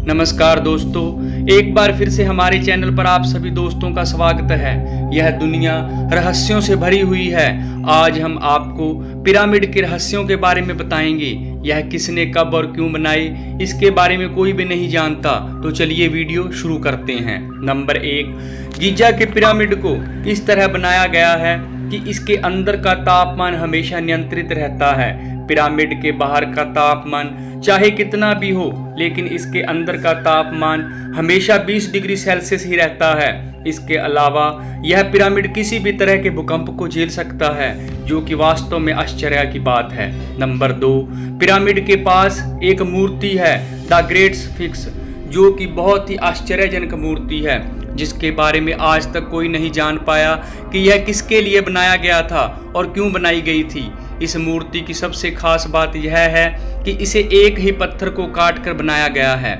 नमस्कार दोस्तों, एक बार फिर से हमारे चैनल पर आप सभी दोस्तों का स्वागत है। यह दुनिया रहस्यों से भरी हुई है। आज हम आपको पिरामिड के रहस्यों के बारे में बताएंगे। यह किसने, कब और क्यों बनाई, इसके बारे में कोई भी नहीं जानता। तो चलिए वीडियो शुरू करते हैं। नंबर 1, गीजा के पिरामिड को इस तरह बनाया गया है कि इसके अंदर का तापमान हमेशा नियंत्रित रहता है। पिरामिड के बाहर का तापमान चाहे कितना भी हो, लेकिन इसके अंदर का तापमान हमेशा 20 डिग्री सेल्सियस ही रहता है। इसके अलावा यह पिरामिड किसी भी तरह के भूकंप को झेल सकता है, जो कि वास्तव में आश्चर्य की बात है। नंबर 2, पिरामिड के पास एक मूर्ति है, द ग्रेट स्फिंक्स, जो कि बहुत ही आश्चर्यजनक मूर्ति है, जिसके बारे में आज तक कोई नहीं जान पाया कि यह किसके लिए बनाया गया था और क्यों बनाई गई थी। इस मूर्ति की सबसे खास बात यह है कि इसे एक ही पत्थर को काट कर बनाया गया है।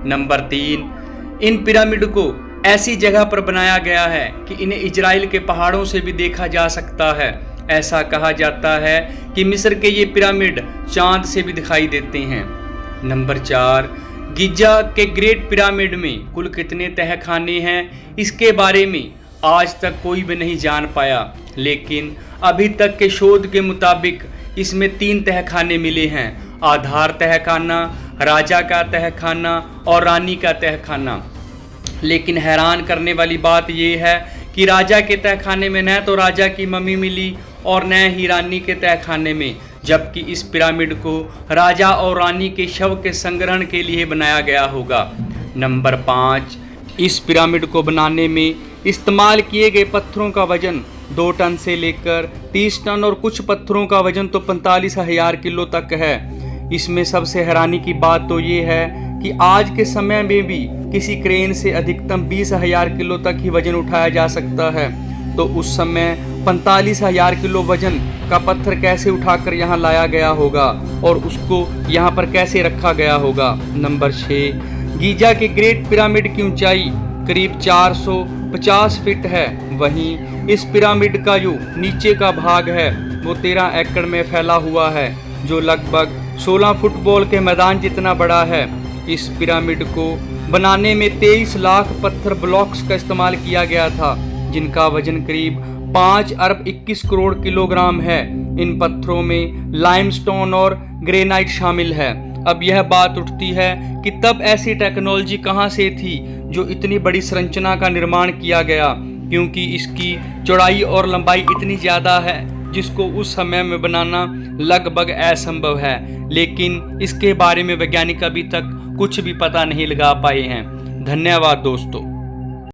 नंबर 3, इन पिरामिड को ऐसी जगह पर बनाया गया है कि इन्हें इजराइल के पहाड़ों से भी देखा जा सकता है। ऐसा कहा जाता है कि मिस्र के ये पिरामिड चांद से भी दिखाई देते हैं। नंबर 4, गिजा के ग्रेट पिरामिड में कुल कितने तहखाने हैं, इसके बारे में आज तक कोई भी नहीं जान पाया, लेकिन अभी तक के शोध के मुताबिक इसमें 3 तहखाने मिले हैं: आधार तहखाना, राजा का तहखाना और रानी का तहखाना। लेकिन हैरान करने वाली बात यह है कि राजा के तहखाने में न तो राजा की मम्मी मिली और न ही रानी के तहखाने में, जबकि इस पिरामिड को राजा और रानी के शव के संग्रहण के लिए बनाया गया होगा। नंबर 5, इस पिरामिड को बनाने में इस्तेमाल किए गए पत्थरों का वजन 2 टन से लेकर 30 टन और कुछ पत्थरों का वजन तो 45,000 किलो तक है। इसमें सबसे हैरानी की बात तो ये है कि आज के समय में भी किसी क्रेन से अधिकतम 20,000 किलो तक ही वजन उठाया जा सकता है। तो उस समय 45,000 किलो वजन का पत्थर कैसे उठाकर यहाँ लाया गया होगा और उसको यहाँ पर कैसे रखा गया होगा। नंबर 6, गीजा के ग्रेट पिरामिड की ऊंचाई करीब 450 फीट है। वहीं इस पिरामिड का जो नीचे का भाग है वो 13 एकड़ में फैला हुआ है, जो लगभग 16 फुटबॉल के मैदान जितना बड़ा है। इस पिरामिड को बनाने में 23 लाख पत्थर ब्लॉक्स का इस्तेमाल किया गया था, जिनका वजन करीब 5 अरब 21 करोड़ किलोग्राम है। इन पत्थरों में लाइमस्टोन और ग्रेनाइट शामिल है। अब यह बात उठती है कि तब ऐसी टेक्नोलॉजी कहां से थी जो इतनी बड़ी संरचना का निर्माण किया गया, क्योंकि इसकी चौड़ाई और लंबाई इतनी ज़्यादा है जिसको उस समय में बनाना लगभग असंभव है। लेकिन इसके बारे में वैज्ञानिक अभी तक कुछ भी पता नहीं लगा पाए हैं। धन्यवाद दोस्तों।